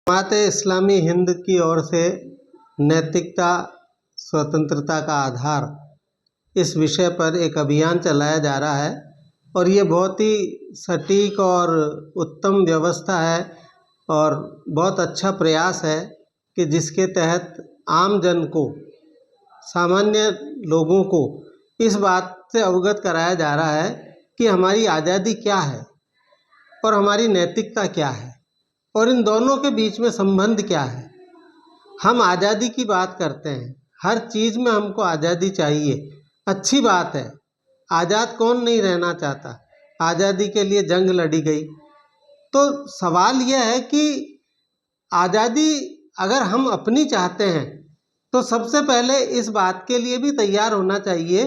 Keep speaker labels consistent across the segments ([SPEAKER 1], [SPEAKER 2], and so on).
[SPEAKER 1] जमात इस्लामी हिंद की ओर से नैतिकता स्वतंत्रता का आधार इस विषय पर एक अभियान चलाया जा रहा है और ये बहुत ही सटीक और उत्तम व्यवस्था है और बहुत अच्छा प्रयास है कि जिसके तहत आम जन को, सामान्य लोगों को इस बात से अवगत कराया जा रहा है कि हमारी आज़ादी क्या है और हमारी नैतिकता क्या है और इन दोनों के बीच में संबंध क्या है। हम आज़ादी की बात करते हैं, हर चीज़ में हमको आज़ादी चाहिए, अच्छी बात है। आज़ाद कौन नहीं रहना चाहता। आज़ादी के लिए जंग लड़ी गई। तो सवाल यह है कि आज़ादी अगर हम अपनी चाहते हैं तो सबसे पहले इस बात के लिए भी तैयार होना चाहिए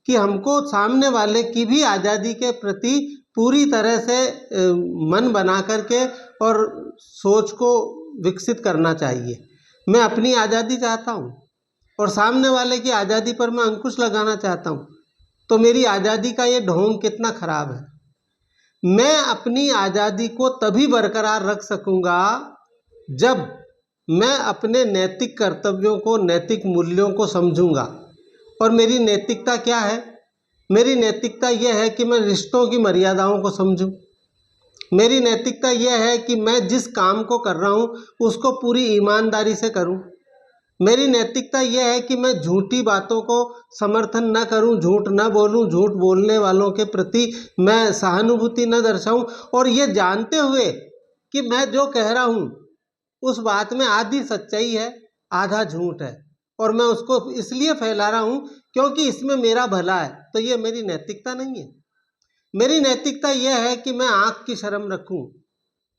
[SPEAKER 1] कि हमको सामने वाले की भी आज़ादी के प्रति पूरी तरह से मन बना करके और सोच को विकसित करना चाहिए। मैं अपनी आज़ादी चाहता हूँ और सामने वाले की आज़ादी पर मैं अंकुश लगाना चाहता हूँ, तो मेरी आज़ादी का ये ढोंग कितना खराब है। मैं अपनी आज़ादी को तभी बरकरार रख सकूँगा जब मैं अपने नैतिक कर्तव्यों को, नैतिक मूल्यों को समझूंगा। और मेरी नैतिकता क्या है? मेरी नैतिकता यह है कि मैं रिश्तों की मर्यादाओं को समझूं। मेरी नैतिकता यह है कि मैं जिस काम को कर रहा हूँ उसको पूरी ईमानदारी से करूँ। मेरी नैतिकता यह है कि मैं झूठी बातों को समर्थन न करूं, झूठ न बोलूं, झूठ बोलने वालों के प्रति मैं सहानुभूति न दर्शाऊं और ये जानते हुए कि मैं जो कह रहा हूं उस बात में आधी सच्चाई है, आधा झूठ है और मैं उसको इसलिए फैला रहा हूं क्योंकि इसमें मेरा भला है। तो ये मेरी नैतिकता नहीं है। मेरी नैतिकता यह है कि मैं आँख की शर्म रखूं।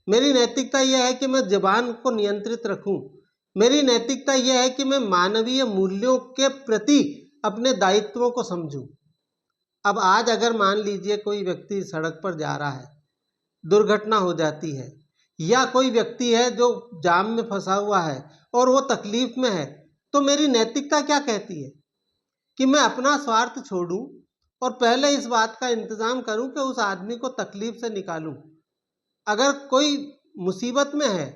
[SPEAKER 1] मेरी नैतिकता यह है कि मैं ज़बान को नियंत्रित रखूं। मेरी नैतिकता यह है कि मैं मानवीय मूल्यों के प्रति अपने दायित्वों को समझूं। अब आज अगर मान लीजिए कोई व्यक्ति सड़क पर जा रहा है, दुर्घटना हो जाती है, या कोई व्यक्ति है जो जाम में फंसा हुआ है और वो तकलीफ में है, तो मेरी नैतिकता क्या कहती है कि मैं अपना स्वार्थ छोड़ूं और पहले इस बात का इंतज़ाम करूं कि उस आदमी को तकलीफ से निकालूं। अगर कोई मुसीबत में है,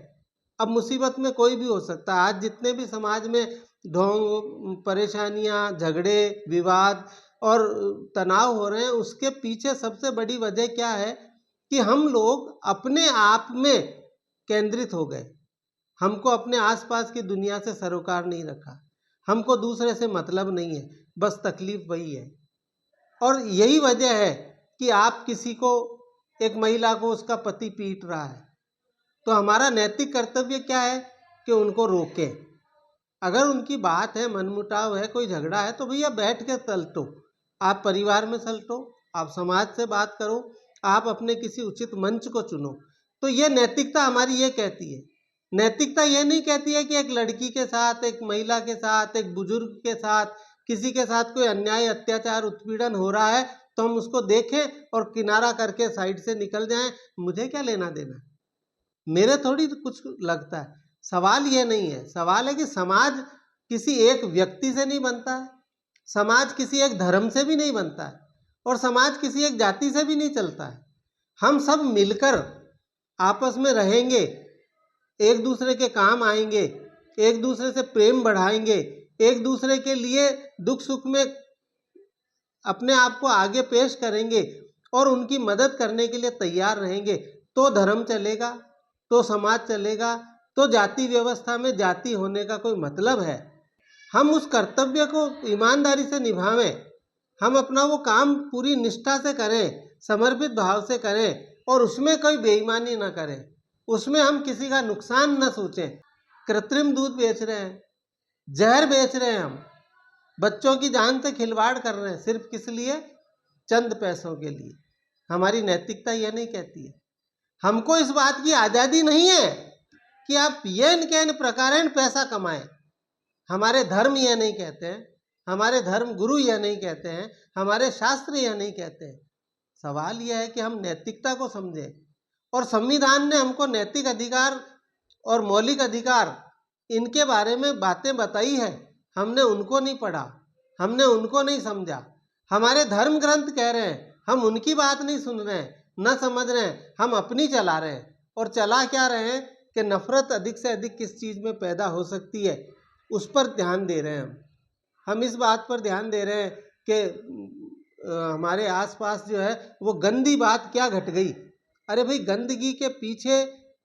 [SPEAKER 1] अब मुसीबत में कोई भी हो सकता है। आज जितने भी समाज में ढोंग, परेशानियां, झगड़े, विवाद और तनाव हो रहे हैं, उसके पीछे सबसे बड़ी वजह क्या है कि हम लोग अपने आप में केंद्रित हो गए। हमको अपने आसपास की दुनिया से सरोकार नहीं रखा, हमको दूसरे से मतलब नहीं है, बस तकलीफ वही है। और यही वजह है कि आप किसी को, एक महिला को उसका पति पीट रहा है, तो हमारा नैतिक कर्तव्य क्या है कि उनको रोके। अगर उनकी बात है, मनमुटाव है, कोई झगड़ा है, तो भैया बैठ के सलटो, आप परिवार में सलटो, आप समाज से बात करो, आप अपने किसी उचित मंच को चुनो। तो ये नैतिकता हमारी ये कहती है। नैतिकता ये नहीं कहती है कि एक लड़की के साथ, एक महिला के साथ, एक बुजुर्ग के साथ, किसी के साथ कोई अन्याय, अत्याचार, उत्पीड़न हो रहा है तो हम उसको देखें और किनारा करके साइड से निकल जाएं, मुझे क्या लेना देना, मेरे थोड़ी कुछ लगता है। सवाल ये नहीं है। सवाल है कि समाज किसी एक व्यक्ति से नहीं बनता है, समाज किसी एक धर्म से भी नहीं बनता है और समाज किसी एक जाति से भी नहीं चलता है। हम सब मिलकर आपस में रहेंगे, एक दूसरे के काम आएंगे, एक दूसरे से प्रेम बढ़ाएंगे, एक दूसरे के लिए दुख सुख में अपने आप को आगे पेश करेंगे और उनकी मदद करने के लिए तैयार रहेंगे, तो धर्म चलेगा, तो समाज चलेगा, तो जाति व्यवस्था में जाति होने का कोई मतलब है। हम उस कर्तव्य को ईमानदारी से निभावें, हम अपना वो काम पूरी निष्ठा से करें, समर्पित भाव से करें और उसमें कोई बेईमानी ना करें, उसमें हम किसी का नुकसान न सोचें। कृत्रिम दूध बेच रहे हैं, जहर बेच रहे हैं, हम बच्चों की जान से खिलवाड़ कर रहे हैं, सिर्फ किस लिए? चंद पैसों के लिए। हमारी नैतिकता यह नहीं कहती है। हमको इस बात की आज़ादी नहीं है कि आप येन केन प्रकारेण पैसा कमाएं। हमारे धर्म यह नहीं कहते हैं, हमारे धर्म गुरु यह नहीं कहते हैं, हमारे शास्त्र यह नहीं कहते हैं। सवाल यह है कि हम नैतिकता को समझें और संविधान ने हमको नैतिक अधिकार और मौलिक अधिकार इनके बारे में बातें बताई है। हमने उनको नहीं पढ़ा, हमने उनको नहीं समझा। हमारे धर्म ग्रंथ कह रहे हैं, हम उनकी बात नहीं सुन रहे हैं, न समझ रहे हैं, हम अपनी चला रहे हैं। और चला क्या रहे हैं कि नफ़रत अधिक से अधिक किस चीज़ में पैदा हो सकती है, उस पर ध्यान दे रहे हैं हम इस बात पर ध्यान दे रहे हैं कि हमारे आसपास जो है वो गंदी बात क्या घट गई। अरे भाई, गंदगी के पीछे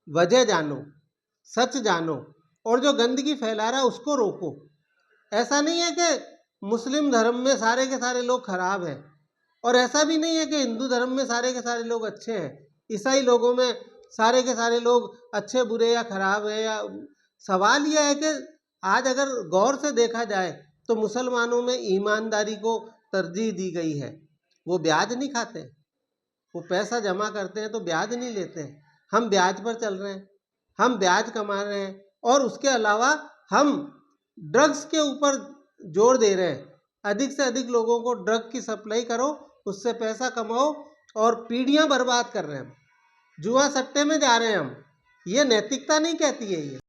[SPEAKER 1] वजह जानो, सच जानो, और जो गंदगी फैला रहा है उसको रोको। ऐसा नहीं है कि मुस्लिम धर्म में सारे के सारे लोग खराब हैं, और ऐसा भी नहीं है कि हिंदू धर्म में सारे के सारे लोग अच्छे हैं, ईसाई लोगों में सारे के सारे लोग अच्छे बुरे या खराब हैं। या सवाल यह है कि आज अगर गौर से देखा जाए तो मुसलमानों में ईमानदारी को तरजीह दी गई है। वो ब्याज नहीं खाते, वो पैसा जमा करते हैं तो ब्याज नहीं लेते हैं। हम ब्याज पर चल रहे हैं, हम ब्याज कमा रहे हैं, और उसके अलावा हम ड्रग्स के ऊपर जोर दे रहे हैं। अधिक से अधिक लोगों को ड्रग की सप्लाई करो, उससे पैसा कमाओ, और पीढ़ियां बर्बाद कर रहे हैं हम। जुआ सट्टे में जा रहे हैं हम। ये नैतिकता नहीं कहती है ये।